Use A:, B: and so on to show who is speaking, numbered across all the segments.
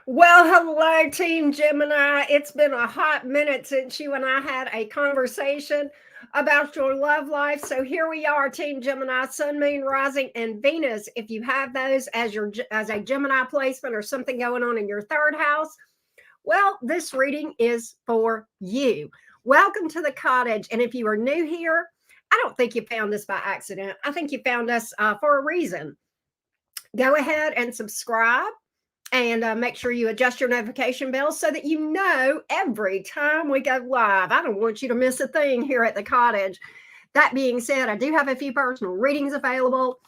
A: Well, hello, Team Gemini. It's been a hot minute since you and I had a conversation about your love life. So here we are, Team Gemini, Sun, Moon, Rising, and Venus. If you have those as as a Gemini placement or something going on in your third house, well, this reading is for you. Welcome to the cottage. And if you are new here, I don't think you found this by accident. I think you found us for a reason. Go ahead and subscribe and make sure you adjust your notification bell so that you know every time we go live. I don't want you to miss a thing here at the cottage. That being said, I do have a few personal readings available.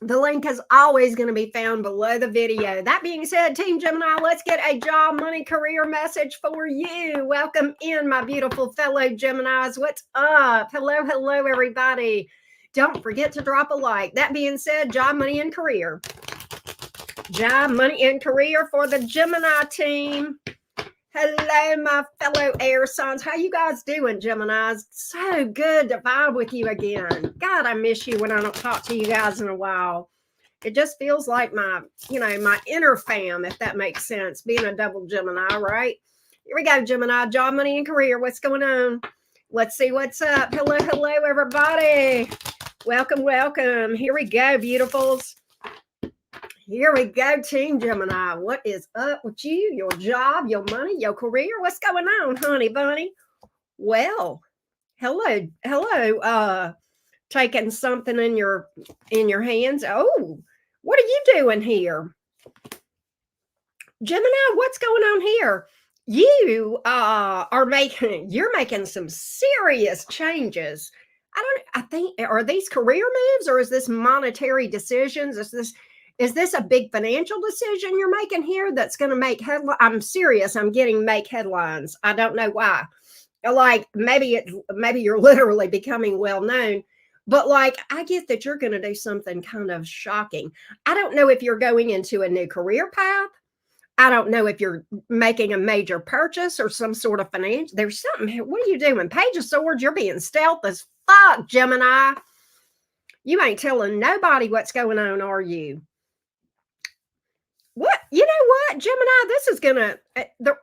A: The link is always going to be found below the video. That being said, Team Gemini, let's get a job, money, career message for you. Welcome in, my beautiful fellow Geminis. What's up? Hello, hello, everybody. Don't forget to drop a like. That being said, job, money, and career. Job, money, and career for the Gemini team. Hello, my fellow air signs. How you guys doing, Geminis? So good to vibe with you again. God, I miss you when I don't talk to you guys in a while. It just feels like my inner fam, if that makes sense, being a double Gemini, right? Here we go, Gemini. Job, money, and career. What's going on? Let's see what's up. Hello, hello, everybody. Welcome, welcome. Here we go, beautifuls. Here we go, Team Gemini. What is up with you? Your job, your money, your career? What's going on, honey bunny? Well, hello, hello. Taking something in your hands. Oh, what are you doing here? Gemini, what's going on here? You're making some serious changes. I think, are these career moves or is this monetary decisions? Is this a big financial decision you're making here that's going to make headlines? I'm serious. I'm getting make headlines. I don't know why. Like maybe you're literally becoming well known, but like I get that you're going to do something kind of shocking. I don't know if you're going into a new career path. I don't know if you're making a major purchase or some sort of financial. There's something. What are you doing? Page of Swords. You're being stealth as fuck, Gemini. You ain't telling nobody what's going on, are you? What? You know what, Gemini? This is gonna.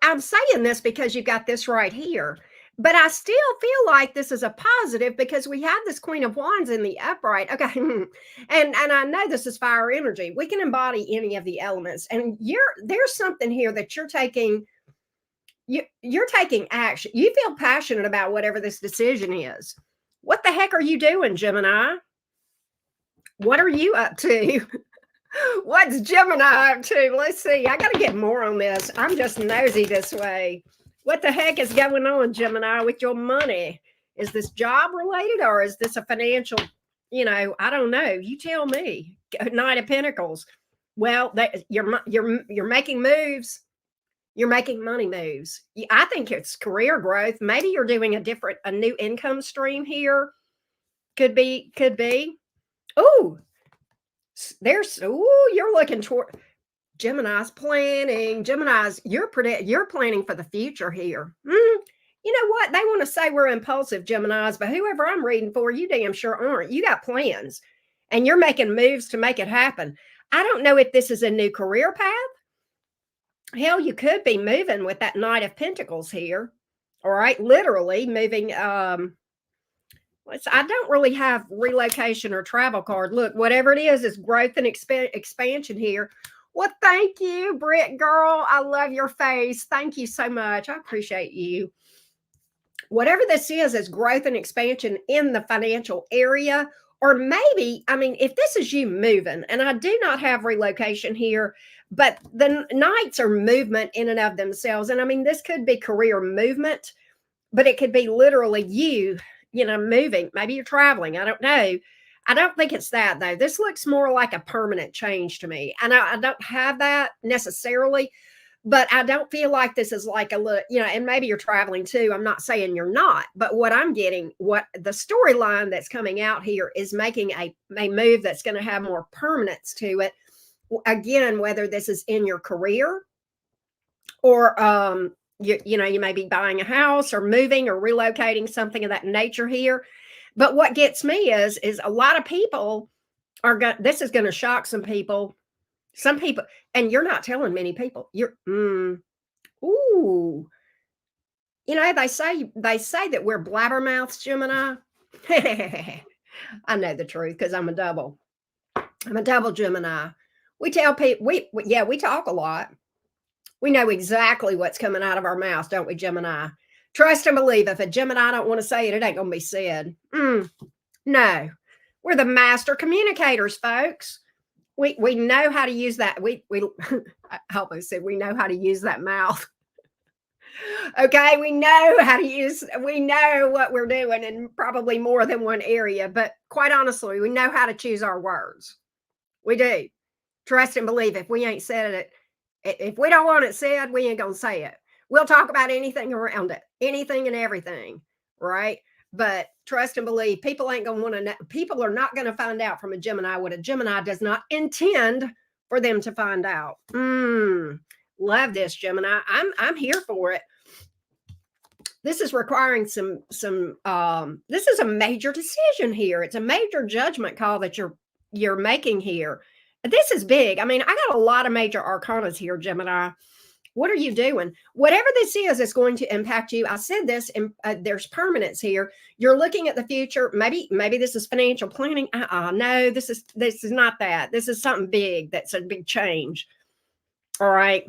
A: I'm saying this because you got this right here, but I still feel like this is a positive because we have this Queen of Wands in the upright. Okay, and I know this is fire energy. We can embody any of the elements, and there's something here that you're taking. You're taking action. You feel passionate about whatever this decision is. What the heck are you doing, Gemini? What are you up to? What's Gemini up to? Let's see. I got to get more on this. I'm just nosy this way. What the heck is going on, Gemini, with your money? Is this job related or is this a financial, I don't know. You tell me. Knight of Pentacles. Well, you're making moves. You're making money moves. I think it's career growth. Maybe you're doing a new income stream here. Could be. Oh, you're looking toward Gemini's planning. Gemini's, you're planning for the future here. You know what? They want to say we're impulsive, Geminis, but whoever I'm reading for, you damn sure aren't. You got plans and you're making moves to make it happen. I don't know if this is a new career path. Hell, you could be moving with that Knight of Pentacles here. All right, literally moving. I don't really have relocation or travel card. Look, whatever it is growth and expansion here. Well, thank you, Britt girl. I love your face. Thank you so much. I appreciate you. Whatever this is growth and expansion in the financial area. Or maybe, if this is you moving, and I do not have relocation here, but the Knights are movement in and of themselves. And this could be career movement, but it could be literally you moving. Maybe you're traveling. I don't know. I don't think it's that, though. This looks more like a permanent change to me. And I don't have that necessarily, but I don't feel like this is like a look, and maybe you're traveling too. I'm not saying you're not, but what I'm getting, what the storyline that's coming out here is making a move that's going to have more permanence to it. Again, whether this is in your career or, you may be buying a house or moving or relocating, something of that nature here. But what gets me is a lot of people this is going to shock some people. Some people, and you're not telling many people. Ooh, they say that we're blabbermouths, Gemini. I know the truth because I'm a double. I'm a double Gemini. We tell people we talk a lot. We know exactly what's coming out of our mouths, don't we, Gemini? Trust and believe. If a Gemini don't want to say it, it ain't gonna be said. No, we're the master communicators, folks. We know how to use that. We I almost said we know how to use that mouth. Okay, we know how to use. We know what we're doing in probably more than one area. But quite honestly, we know how to choose our words. We do. Trust and believe. If we ain't said it, if we don't want it said, we ain't gonna say it. We'll talk about anything around it, anything and everything, right? But trust and believe, people ain't gonna want to know. People are not gonna find out from a Gemini what a Gemini does not intend for them to find out. Love this, Gemini. I'm here for it. This is requiring some this is a major decision here. It's a major judgment call that you're making here. This is big. I mean, I got a lot of major arcanas here, Gemini. What are you doing? Whatever this is going to impact you. I said this, and there's permanence here. You're looking at the future. Maybe this is financial planning. No, this is not that. This is something big. That's a big change. All right.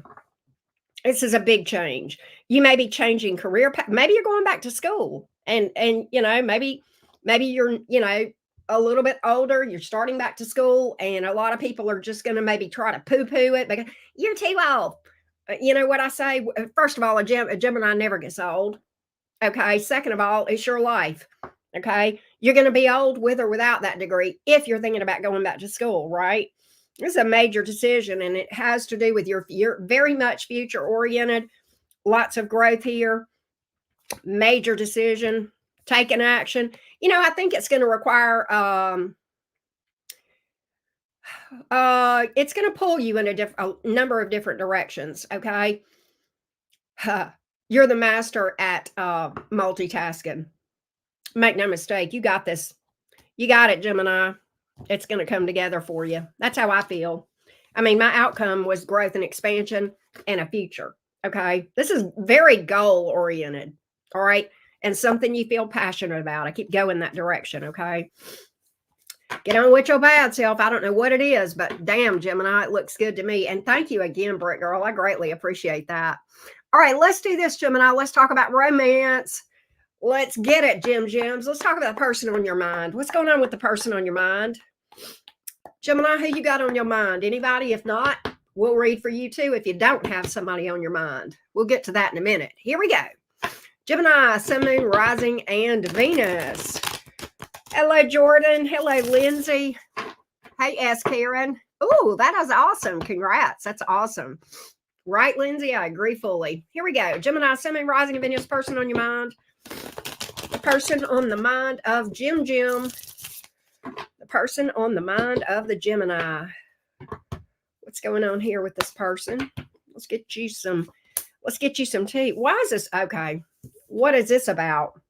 A: This is a big change. You may be changing career path. Maybe you're going back to school, and maybe you're a little bit older. You're starting back to school, and a lot of people are just going to maybe try to poo-poo it because you're too old. You know what I say? First of all, a Gemini never gets old. Okay. Second of all, it's your life. Okay. You're going to be old with or without that degree if you're thinking about going back to school, right? This is a major decision, and it has to do with your very much future oriented. Lots of growth here. Major decision, taking action. I think it's going to require it's going to pull you in a number of different directions. Okay. You're the master at multitasking. Make no mistake. You got this. You got it, Gemini. It's going to come together for you. That's how I feel. I mean, my outcome was growth and expansion and a future. Okay. This is very goal oriented. All right. And something you feel passionate about. I keep going that direction. Okay. Get on with your bad self. I don't know what it is, but damn, Gemini, it looks good to me. And thank you again, Britt Girl. I greatly appreciate that. All right, let's do this, Gemini. Let's talk about romance. Let's get it, Gems. Let's talk about the person on your mind. What's going on with the person on your mind? Gemini, who you got on your mind? Anybody? If not, we'll read for you too if you don't have somebody on your mind. We'll get to that in a minute. Here we go. Gemini, Sun, Moon, Rising, and Venus. Hello, Jordan. Hello, Lindsay. Hey, S. Karen. Oh, that is awesome. Congrats. That's awesome. Right, Lindsay? I agree fully. Here we go. Gemini, Sun, Moon, Rising, and Venus. Person on your mind. The person on the mind of Jim. The person on the mind of the Gemini. What's going on here with this person? Let's get you some tea. Why is this? Okay. What is this about?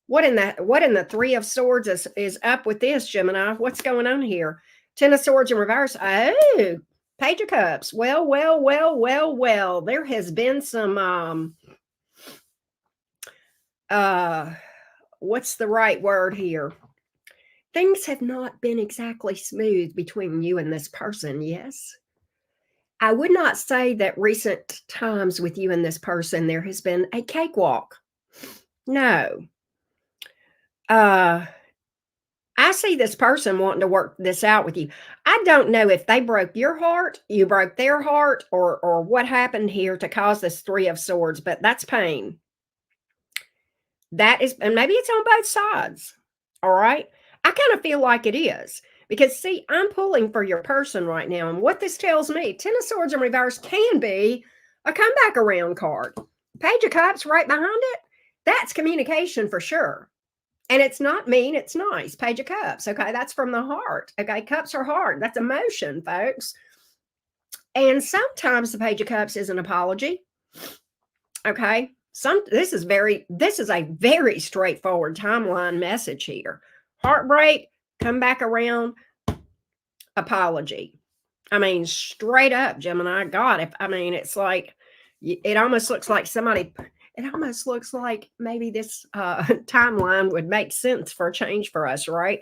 A: What in the Three of Swords is up with this, Gemini? What's going on here? Ten of Swords in reverse. Oh, Page of Cups. Well. There has been some what's the right word here? Things have not been exactly smooth between you and this person, yes? I would not say that recent times with you and this person, there has been a cakewalk. No. I see this person wanting to work this out with you. I don't know if they broke your heart, you broke their heart, or what happened here to cause this Three of Swords, but that's pain. That is, and maybe it's on both sides. All right. I kind of feel like it is because, see, I'm pulling for your person right now. And what this tells me, Ten of Swords in reverse can be a comeback around card. Page of Cups right behind it. That's communication for sure. And it's not mean, it's nice. Page of Cups. Okay. That's from the heart. Okay. Cups are hard. That's emotion, folks. And sometimes the Page of Cups is an apology. Okay. This is a very straightforward timeline message here. Heartbreak, come back around, apology. I mean, straight up, Gemini. God, it's like it almost looks like somebody. It almost looks like maybe this timeline would make sense for a change for us, right?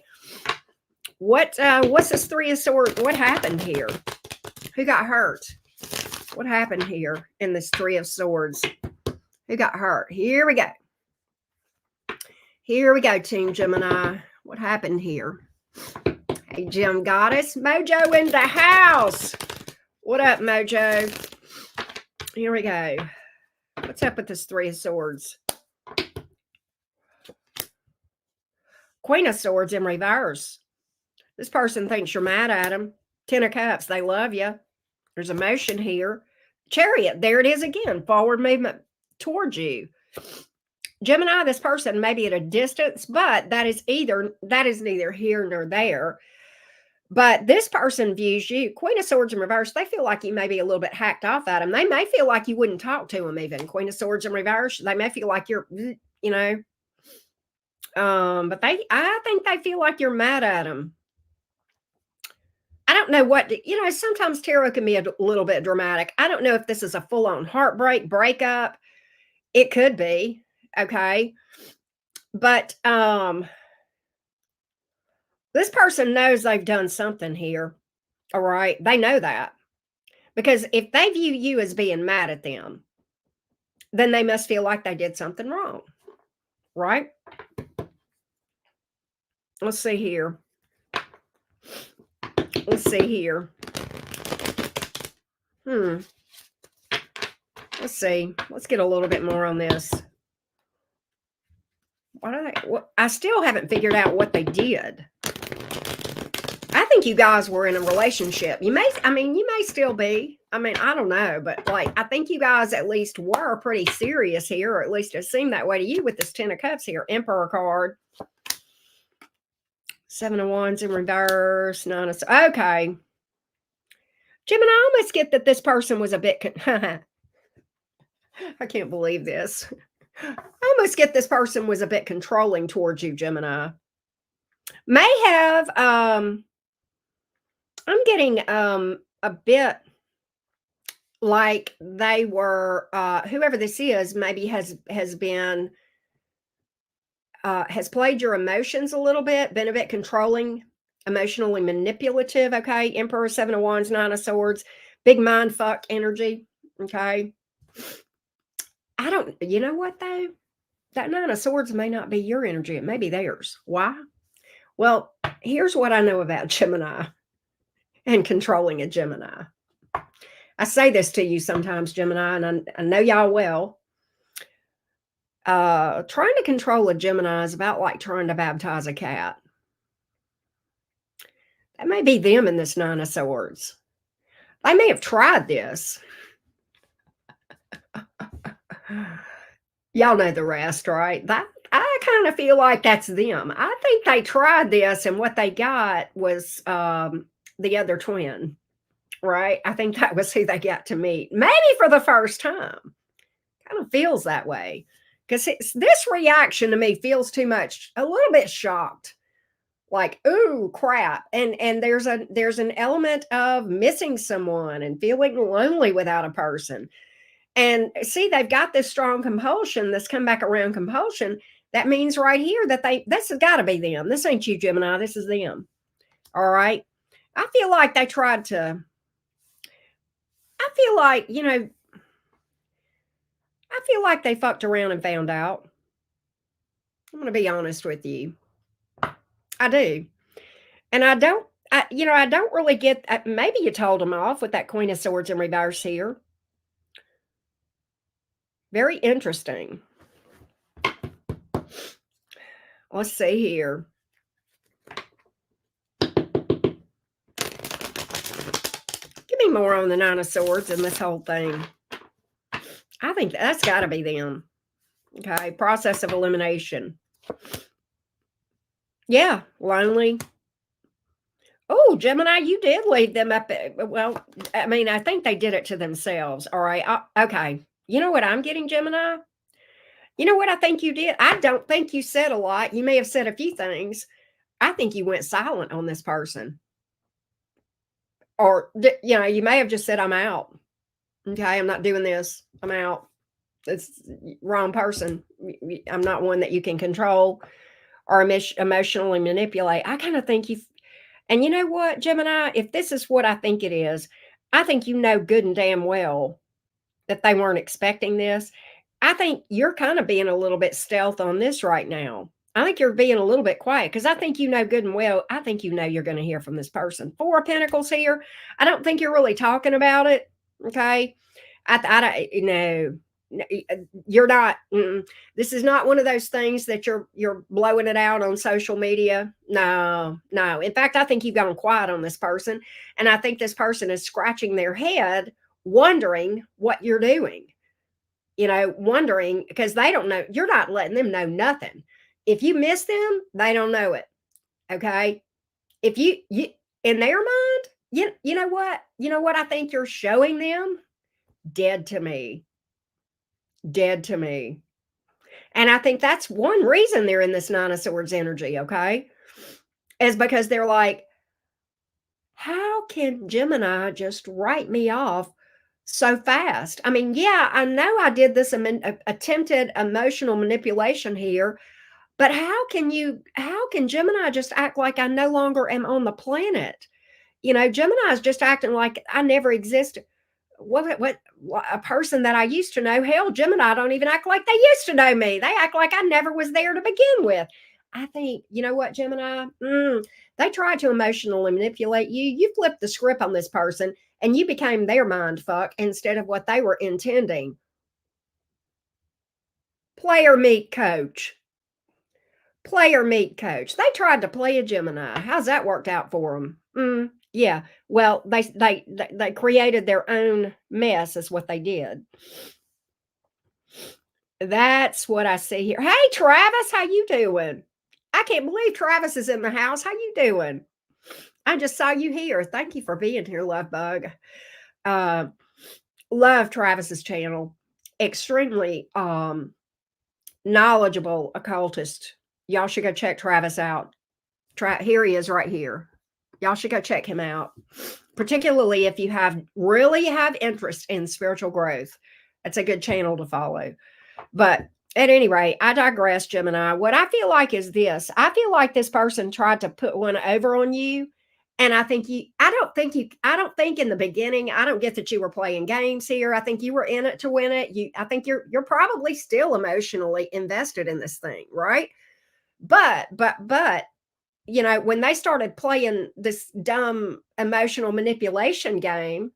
A: What's this Three of Swords? What happened here? Who got hurt? What happened here in this Three of Swords? Who got hurt? Here we go. Here we go, Team Gemini. What happened here? Hey, Gem Goddess. Mojo in the house. What up, Mojo? Here we go. What's up with this Three of Swords? Queen of Swords in reverse. This person thinks you're mad at them. Ten of Cups. They love you. There's emotion here. Chariot. There it is again. Forward movement towards you. Gemini, this person may be at a distance, but that is neither here nor there. But this person views you, Queen of Swords in reverse. They feel like you may be a little bit hacked off at them. They may feel like you wouldn't talk to them even. Queen of Swords in reverse. They may feel like you're, but I think they feel like you're mad at them. I don't know what, sometimes tarot can be a little bit dramatic. I don't know if this is a full-on heartbreak, breakup. It could be. Okay. But this person knows they've done something here. All right. They know that. Because if they view you as being mad at them, then they must feel like they did something wrong. Right? Let's see here. Let's see here. Let's see. Let's get a little bit more on this. I still haven't figured out what they did. I think you guys were in a relationship. You may still be. I don't know, but I think you guys at least were pretty serious here, or at least it seemed that way to you with this Ten of Cups here. Emperor card. Seven of Wands in reverse. Nine of... Okay. Gemini, I almost get that this person was a bit... I can't believe this. I almost get this person was a bit controlling towards you, Gemini. May have, I'm getting a bit like they were, whoever this is, maybe has played your emotions a little bit, been a bit controlling, emotionally manipulative, okay? Emperor, Seven of Wands, Nine of Swords, big mind fuck energy, okay? You know what though? That Nine of Swords may not be your energy. It may be theirs. Why? Well, here's what I know about Gemini and controlling a Gemini. I say this to you sometimes, Gemini, and I know y'all well. Trying to control a Gemini is about like trying to baptize a cat. That may be them in this Nine of Swords. They may have tried this. Y'all know the rest, right? I kind of feel like that's them. I think they tried this, and what they got was the other twin, right? I think that was who they got to meet, maybe for the first time. Kind of feels that way, because this reaction to me feels too much, a little bit shocked, like, ooh, crap. And there's an element of missing someone and feeling lonely without a person. And see, they've got this strong compulsion, this come back around compulsion. That means right here that this has got to be them. This ain't you, Gemini. This is them. All right. I feel like they tried to, I feel like they fucked around and found out. I'm going to be honest with you. I do. And I don't really get, maybe you told them off with that Queen of Swords in reverse here. Very interesting. Let's see here. Give me more on the Nine of Swords and this whole thing. I think that's got to be them. Okay, process of elimination. Yeah, lonely. Oh, Gemini, you did leave them up. Well, I think they did it to themselves. All right. Okay. You know what I'm getting, Gemini? You know what I think you did? I don't think you said a lot. You may have said a few things. I think you went silent on this person. Or, you may have just said, I'm out. Okay, I'm not doing this. I'm out. It's wrong person. I'm not one that you can control or emotionally manipulate. I kind of think and you know what, Gemini, if this is what I think it is, I think you know good and damn well that they weren't expecting this. I think you're kind of being a little bit stealth on this right now. I think you're being a little bit quiet because I think you know good and well. I think you know you're going to hear from this person. Four of Pentacles here. I don't think you're really talking about it. Okay. I don't, you're not. This is not one of those things that you're blowing it out on social media. No, no. In fact, I think you've gone quiet on this person, and I think this person is scratching their head, wondering what you're doing. Wondering because they don't know. You're not letting them know nothing. If you miss them, they don't know it. Okay. If you in their mind, you know what? You know what I think you're showing them? Dead to me. Dead to me. And I think that's one reason they're in this Nine of Swords energy, okay? Is because they're like, how can Gemini just write me off so fast? I mean, yeah, I know I did this attempted emotional manipulation here, but how can Gemini just act like I no longer am on the planet? Gemini is just acting like I never existed. What a person that I used to know, hell, Gemini don't even act like they used to know me. They act like I never was there to begin with. I think, you know what, Gemini? They tried to emotionally manipulate you. You flipped the script on this person and you became their mind fuck instead of what they were intending. Player meet coach. Player meet coach. They tried to play a Gemini. How's that worked out for them? Yeah. Well, they created their own mess is what they did. That's what I see here. Hey, Travis, how you doing? I can't believe Travis is in the house. How you doing? I just saw you here. Thank you for being here, love bug. Love Travis's channel. Extremely knowledgeable occultist. Y'all should go check Travis out. Here he is right here. Y'all should go check him out, particularly if you really have interest in spiritual growth. That's a good channel to follow. But at any rate, I digress, Gemini. What I feel like is this. I feel like this person tried to put one over on you. And I don't think in the beginning, I don't get that you were playing games here. I think you were in it to win it. I think you're probably still emotionally invested in this thing, right? But when they started playing this dumb emotional manipulation game,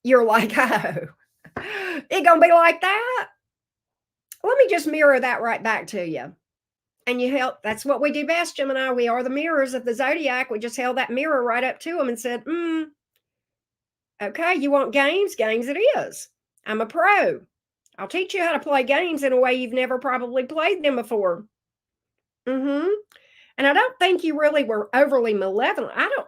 A: you're like, oh, it gonna be like that? Let me just mirror that right back to you. And you help. That's what we do best, Gemini. We are the mirrors of the zodiac. We just held that mirror right up to them and said, okay, you want games? Games it is. I'm a pro. I'll teach you how to play games in a way you've never probably played them before. And I don't think you really were overly malevolent. I don't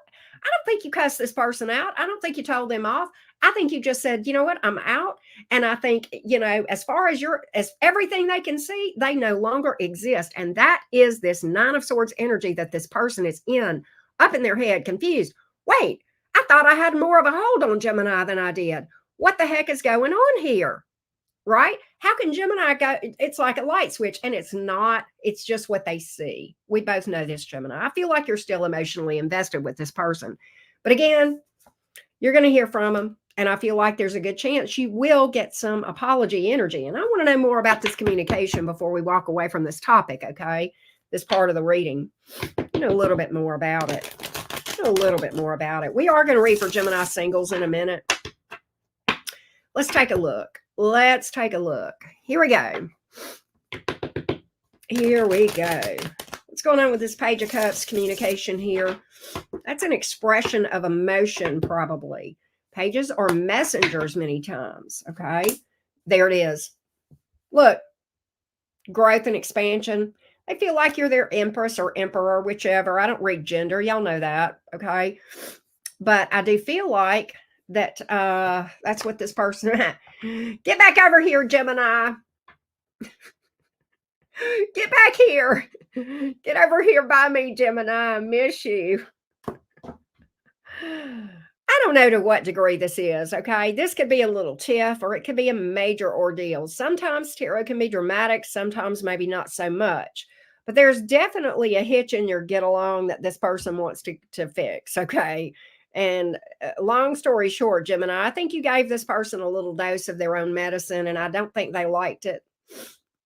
A: think you cussed this person out. I don't think you told them off. I think you just said, you know what, I'm out. And I think, as far as as everything they can see, they no longer exist. And that is this Nine of Swords energy that this person is in, up in their head, confused. Wait, I thought I had more of a hold on Gemini than I did. What the heck is going on here? Right? How can Gemini go? It's like a light switch, and it's not. It's just what they see. We both know this, Gemini. I feel like you're still emotionally invested with this person. But again, you're going to hear from them. And I feel like there's a good chance you will get some apology energy. And I want to know more about this communication before we walk away from this topic, okay? This part of the reading. A little bit more about it. A little bit more about it. We are going to read for Gemini singles in a minute. Let's take a look. Let's take a look. Here we go. Here we go. What's going on with this Page of Cups communication here? That's an expression of emotion, probably. Pages are messengers many times, okay? There it is. Look, growth and expansion. They feel like you're their empress or emperor, whichever. I don't read gender. Y'all know that, okay? But I do feel like that that's what this person get back over here, Gemini. Get back here. Get over here by me, Gemini. I miss you. I don't know to what degree this is, okay? This could be a little tiff or it could be a major ordeal. Sometimes tarot can be dramatic, sometimes maybe not so much. But there's definitely a hitch in your get along that this person wants to fix, okay? And long story short, Gemini, I think you gave this person a little dose of their own medicine, and I don't think they liked it.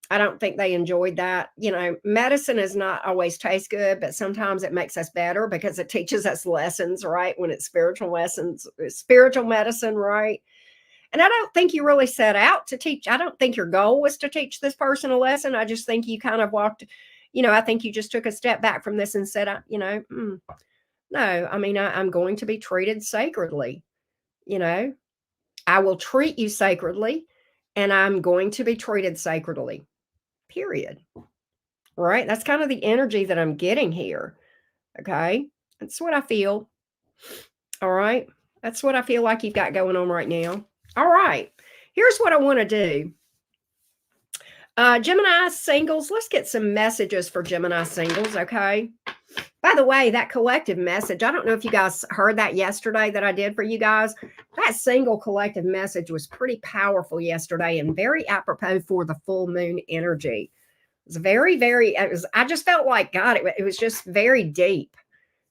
A: I don't think they enjoyed that. You know, medicine is not always taste good, but sometimes it makes us better because it teaches us lessons, right? When it's spiritual lessons, spiritual medicine, right? And I don't think you really set out to teach. I don't think your goal was to teach this person a lesson. I just think you kind of walked, I think you just took a step back from this and said, no, I mean, I'm going to be treated sacredly. You know, I will treat you sacredly and I'm going to be treated sacredly. Period. Right? That's kind of the energy that I'm getting here. Okay? That's what I feel. All right? That's what I feel like you've got going on right now. All right. Here's what I want to do. Gemini singles, let's get some messages for Gemini singles, okay? By the way, that collective message, I don't know if you guys heard that yesterday that I did for you guys. That single collective message was pretty powerful yesterday and very apropos for the full moon energy. It was very, very, I just felt like, God, it was just very deep.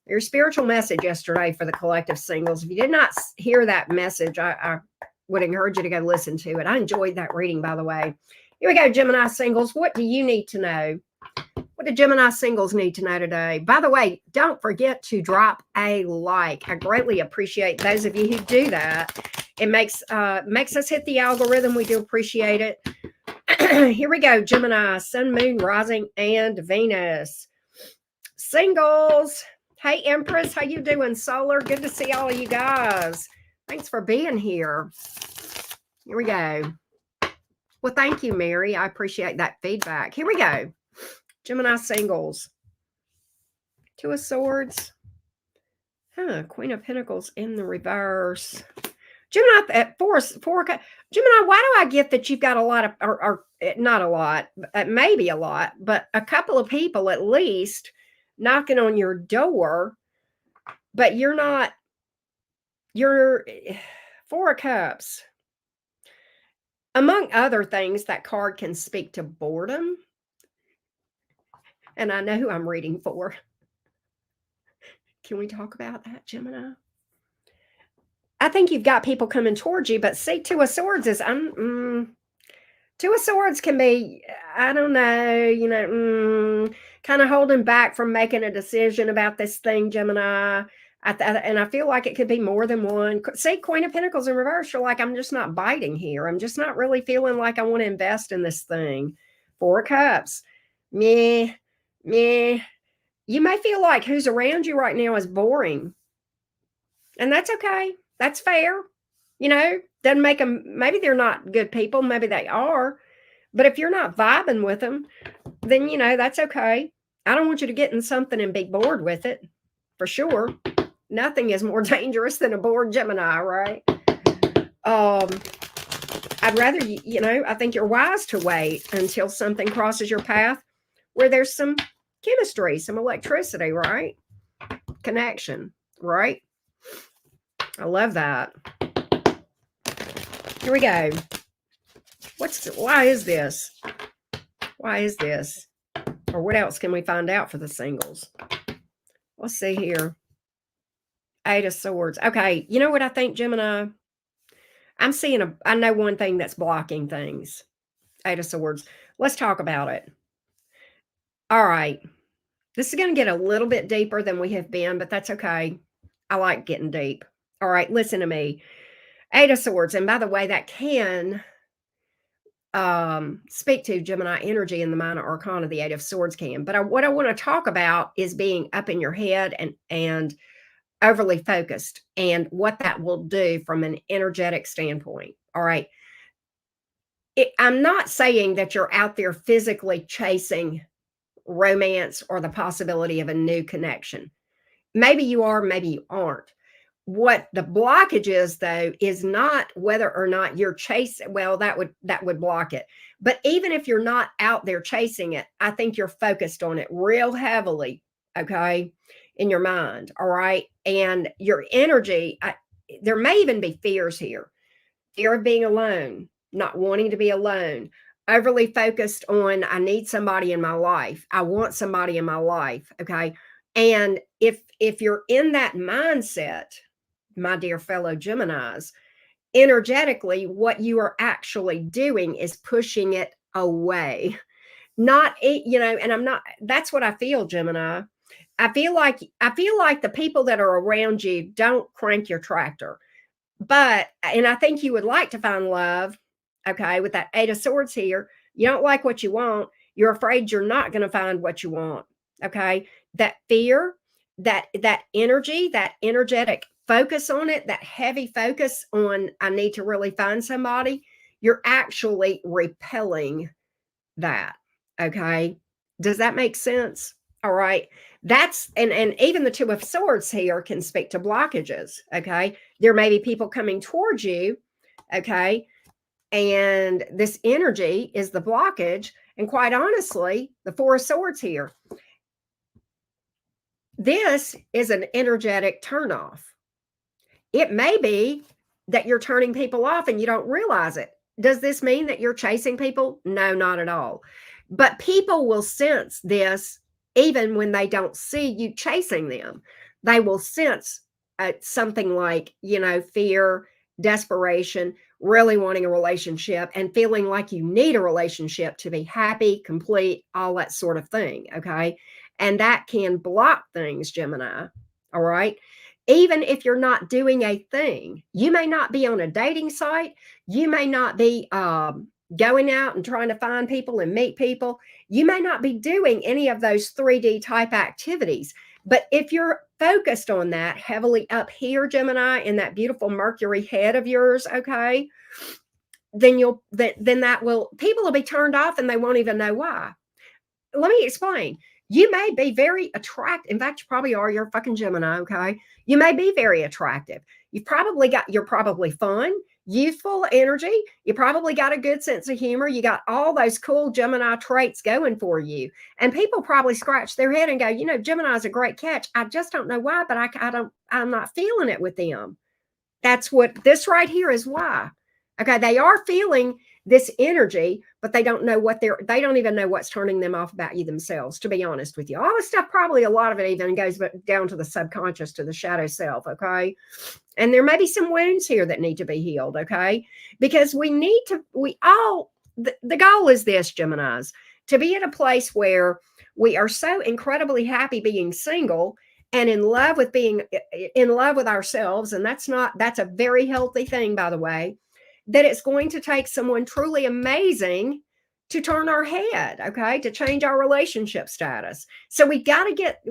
A: Your spiritual message yesterday for the collective singles. If you did not hear that message, I would encourage you to go listen to it. I enjoyed that reading, by the way. Here we go, Gemini singles. What do you need to know? What do Gemini singles need to know today? By the way, don't forget to drop a like. I greatly appreciate those of you who do that. It makes us hit the algorithm. We do appreciate it. Here we go, Gemini, Sun, Moon, Rising, and Venus. Singles. Hey, Empress, how you doing? Solar, good to see all of you guys. Thanks for being here. Here we go. Well, thank you, Mary. I appreciate that feedback. Here we go. Gemini singles. Two of Swords. Queen of Pentacles in the reverse. Gemini at four. Gemini, why do I get that you've got a lot of, or not a lot, maybe a lot, but a couple of people at least knocking on your door, but you're Four of Cups. Among other things, that card can speak to boredom. And I know who I'm reading for. Can we talk about that, Gemini? I think you've got people coming towards you, but see, Two of Swords is, Two of Swords can be, I don't know, kind of holding back from making a decision about this thing, Gemini. And I feel like it could be more than one. See, Queen of Pentacles in reverse, you're like, I'm just not biting here. I'm just not really feeling like I want to invest in this thing. Four of Cups. Meh. You may feel like who's around you right now is boring. And that's okay. That's fair. Doesn't make them, maybe they're not good people. Maybe they are. But if you're not vibing with them, then, that's okay. I don't want you to get in something and be bored with it. For sure. Nothing is more dangerous than a bored Gemini, right? I'd rather, I think you're wise to wait until something crosses your path where there's some chemistry, some electricity, right? Connection, right? I love that. Here we go. Why is this? Why is this? Or what else can we find out for the singles? Let's see here. Eight of Swords. Okay, you know what I think, Gemini? I'm seeing I know one thing that's blocking things. Eight of Swords. Let's talk about it. All right. This is going to get a little bit deeper than we have been, but that's okay. I like getting deep. All right, listen to me. Eight of Swords. And by the way, that can speak to Gemini energy in the minor arcana. The Eight of Swords can. But what I want to talk about is being up in your head and overly focused and what that will do from an energetic standpoint. All right. I'm not saying that you're out there physically chasing romance or the possibility of a new connection. Maybe you are, maybe you aren't. What the blockage is, though, is not whether or not you're chasing. Well, that would block it. But even if you're not out there chasing it, I think you're focused on it real heavily, okay, in your mind, all right? And your energy, there may even be fears here. Fear of being alone, not wanting to be alone, overly focused on, I need somebody in my life. I want somebody in my life. Okay. And if you're in that mindset, my dear fellow Geminis, energetically, what you are actually doing is pushing it away. Not, and I'm not, that's what I feel, Gemini. I feel like the people that are around you don't crank your tractor. But and I think you would like to find love, okay, with that 8 of Swords here. You don't like what you want. You're afraid you're not going to find what you want, okay? That fear, that energy, that energetic focus on it, that heavy focus on, I need to really find somebody, you're actually repelling that, okay? Does that make sense? All right. That's and even the 2 of Swords here can speak to blockages, okay? There may be people coming towards you, okay? And this energy is the blockage, and quite honestly, the 4 of Swords here, this is an energetic turnoff. It may be that you're turning people off and you don't realize it. Does this mean that you're chasing people? No, not at all. But people will sense this even when they don't see you chasing them. They will sense something like, fear, desperation, really wanting a relationship, and feeling like you need a relationship to be happy, complete, all that sort of thing. Okay. And that can block things, Gemini. All right. Even if you're not doing a thing, you may not be on a dating site. You may not be going out and trying to find people and meet people. You may not be doing any of those 3D type activities. But if you're focused on that heavily up here, Gemini, in that beautiful Mercury head of yours, okay, then that will, people will be turned off and they won't even know why. Let me explain. You may be very attractive. In fact, you probably are. You're a fucking Gemini, okay? You may be very attractive. You're probably fun, youthful energy. You probably got a good sense of humor. You got all those cool Gemini traits going for you. And people probably scratch their head and go, Gemini's a great catch. I just don't know why, but I'm not feeling it with them. That's what this right here is why. Okay, they are feeling this energy, but they don't even know what's turning them off about you themselves, to be honest with you. All this stuff, probably a lot of it even goes down to the subconscious, to the shadow self, okay? And there may be some wounds here that need to be healed, okay? Because the goal is this, Geminis, to be at a place where we are so incredibly happy being single and in love with being in love with ourselves. And that's a very healthy thing, by the way, that it's going to take someone truly amazing to turn our head, okay, to change our relationship status. So you've got to get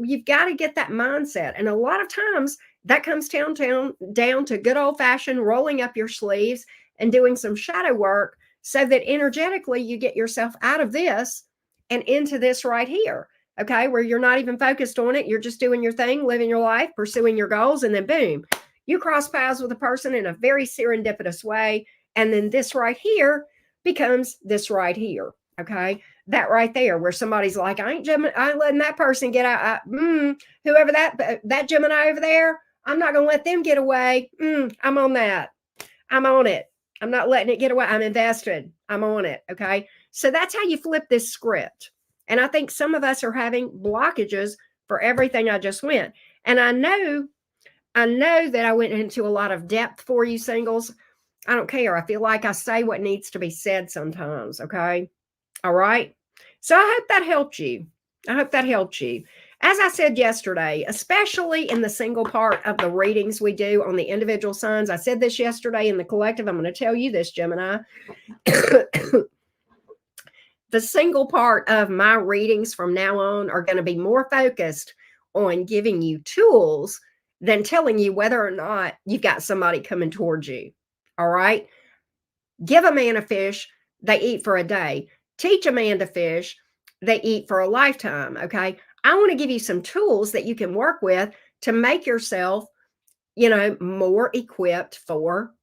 A: that mindset. And a lot of times that comes down to good old fashioned rolling up your sleeves and doing some shadow work so that energetically you get yourself out of this and into this right here. Okay, where you're not even focused on it. You're just doing your thing, living your life, pursuing your goals, and then boom, you cross paths with a person in a very serendipitous way. And then this right here becomes this right here. Okay, that right there, where somebody's like, I ain't letting that person get out. Whoever that Gemini over there, I'm not going to let them get away. I'm on that. I'm on it. I'm not letting it get away. I'm invested. I'm on it. Okay, so that's how you flip this script. And I think some of us are having blockages for everything I just went. And I know that I went into a lot of depth for you singles. I don't care. I feel like I say what needs to be said sometimes. Okay. All right. So I hope that helped you. As I said yesterday, especially in the single part of the readings we do on the individual signs, I said this yesterday in the collective. I'm going to tell you this, Gemini. The single part of my readings from now on are going to be more focused on giving you tools than telling you whether or not you've got somebody coming towards you. All right. Give a man a fish, they eat for a day. Teach a man to fish, they eat for a lifetime. Okay. I want to give you some tools that you can work with to make yourself, more equipped for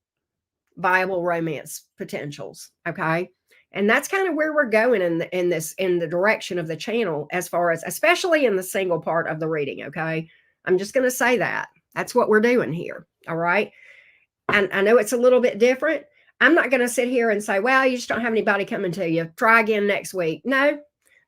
A: viable romance potentials. Okay. And that's kind of where we're going in the direction of the channel, as far as, especially in the single part of the reading. Okay. I'm just going to say that. That's what we're doing here. All right. I know it's a little bit different. I'm not going to sit here and say, well, you just don't have anybody coming to you. Try again next week. No,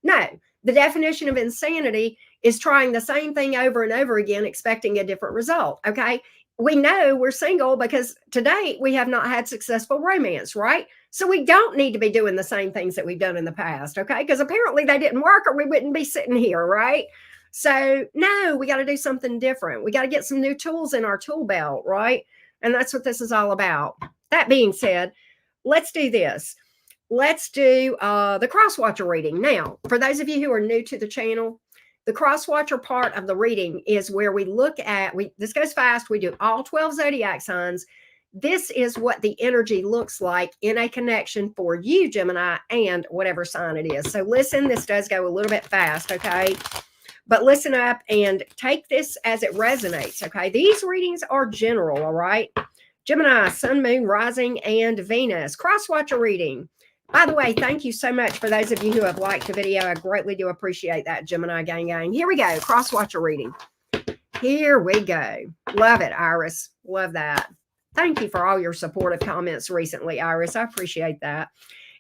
A: no. The definition of insanity is trying the same thing over and over again, expecting a different result. Okay. We know we're single because to date we have not had successful romance, right? So we don't need to be doing the same things that we've done in the past. Okay. Because apparently they didn't work or we wouldn't be sitting here, right? So, no, we got to do something different. We got to get some new tools in our tool belt, right? And that's what this is all about. That being said, let's do this. Let's do the Crosswatcher reading. Now, for those of you who are new to the channel, the Crosswatcher part of the reading is where we look at, this goes fast, we do all 12 zodiac signs. This is what the energy looks like in a connection for you, Gemini, and whatever sign it is. So listen, this does go a little bit fast, okay? But listen up and take this as it resonates, okay? These readings are general, all right? Gemini, Sun, Moon, Rising, and Venus. Crosswatcher reading. By the way, thank you so much for those of you who have liked the video. I greatly do appreciate that, Gemini gang. Here we go, Crosswatcher reading. Here we go. Love it, Iris. Love that. Thank you for all your supportive comments recently, Iris. I appreciate that.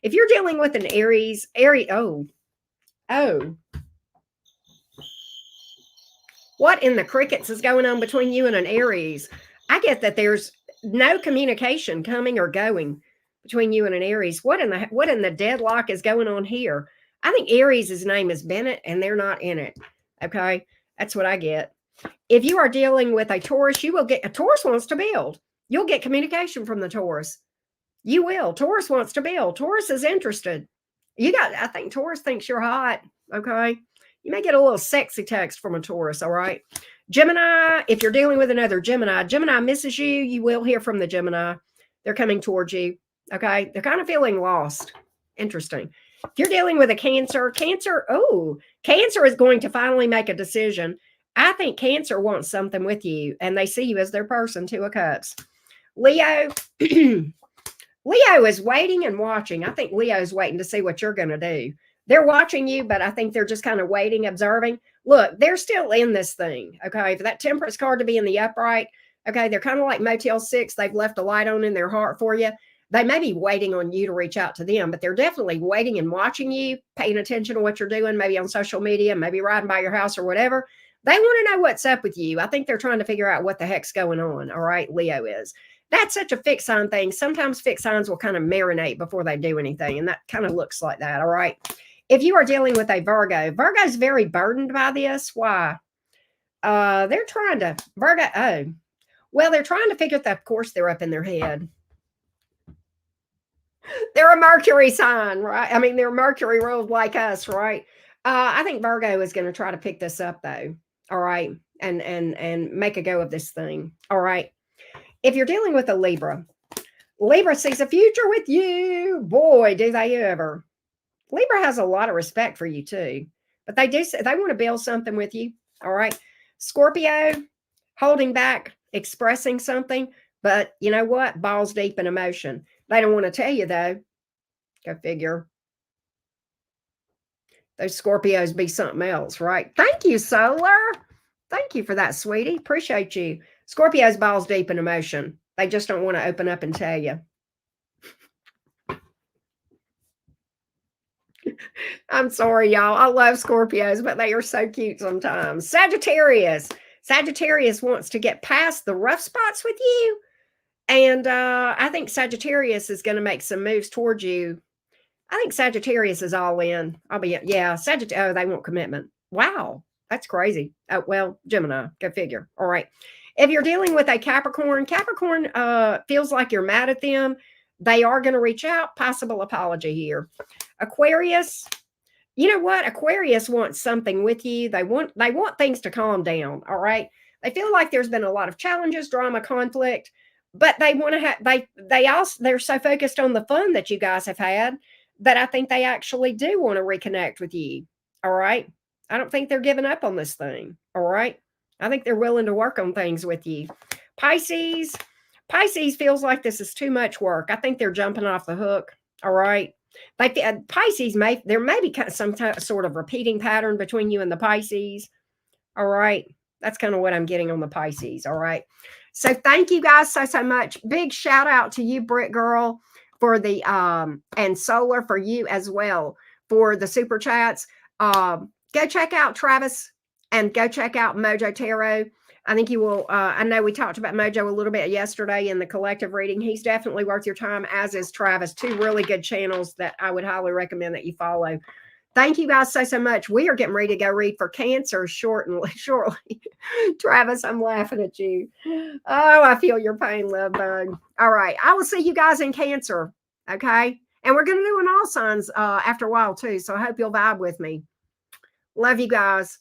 A: If you're dealing with an Aries, what in the crickets is going on between you and an Aries? I get that there's no communication coming or going between you and an Aries. What in the deadlock is going on here? I think Aries' name is Bennett and they're not in it. Okay. That's what I get. If you are dealing with a Taurus, you will get, a Taurus wants to build. You'll get communication from the Taurus. You will. Taurus wants to build. Taurus is interested. I think Taurus thinks you're hot. Okay. You may get a little sexy text from a Taurus, all right? Gemini, if you're dealing with another Gemini, Gemini misses you. You will hear from the Gemini. They're coming towards you, okay? They're kind of feeling lost. Interesting. If you're dealing with a Cancer is going to finally make a decision. I think Cancer wants something with you, and they see you as their person, 2 of Cups. Leo, Leo is waiting and watching. I think Leo is waiting to see what you're going to do. They're watching you, but I think they're just kind of waiting, observing. Look, they're still in this thing, okay? For that Temperance card to be in the upright, okay, they're kind of like Motel 6. They've left a light on in their heart for you. They may be waiting on you to reach out to them, but they're definitely waiting and watching you, paying attention to what you're doing, maybe on social media, maybe riding by your house or whatever. They want to know what's up with you. I think they're trying to figure out what the heck's going on, all right? Leo is. That's such a fixed sign thing. Sometimes fixed signs will kind of marinate before they do anything, and that kind of looks like that, all right? If you are dealing with a Virgo, Virgo's very burdened by this. Why? They're trying to, they're trying to figure that, of course, they're up in their head. They're a Mercury sign, right? I mean, they're Mercury ruled like us, right? I think Virgo is going to try to pick this up, though, all right, and make a go of this thing, all right? If you're dealing with a Libra, Libra sees a future with you. Boy, do they ever. Libra has a lot of respect for you too, but they want to build something with you. All right. Scorpio, holding back, expressing something, but you know what? Balls deep in emotion. They don't want to tell you though. Go figure. Those Scorpios be something else, right? Thank you, Solar. Thank you for that, sweetie. Appreciate you. Scorpios balls deep in emotion. They just don't want to open up and tell you. I'm sorry, y'all. I love Scorpios, but they are so cute sometimes. Sagittarius. Sagittarius wants to get past the rough spots with you. And I think Sagittarius is going to make some moves towards you. I think Sagittarius is all in. Sagittarius. Oh, they want commitment. Wow. That's crazy. Oh, well, Gemini. Go figure. All right. If you're dealing with a Capricorn, Capricorn feels like you're mad at them. They are going to reach out. Possible apology here. Aquarius, you know what? Aquarius wants something with you. They want things to calm down. All right. They feel like there's been a lot of challenges, drama, conflict, but they want to have, they're so focused on the fun that you guys have had that I think they actually do want to reconnect with you. All right. I don't think they're giving up on this thing. All right. I think they're willing to work on things with you. Pisces feels like this is too much work. I think they're jumping off the hook. All right. Like Pisces, there may be some sort of repeating pattern between you and the Pisces. All right. That's kind of what I'm getting on the Pisces. All right. So thank you guys so much. Big shout out to you, Britt Girl, for the and Solar for you as well for the super chats. Go check out Travis and go check out Mojo Tarot. I think you will. I know we talked about Mojo a little bit yesterday in the collective reading. He's definitely worth your time, as is Travis. Two really good channels that I would highly recommend that you follow. Thank you guys so much. We are getting ready to go read for Cancer shortly. Travis, I'm laughing at you. Oh, I feel your pain, love bug. All right. I will see you guys in Cancer. Okay. And we're going to do an all signs after a while too. So I hope you'll vibe with me. Love you guys.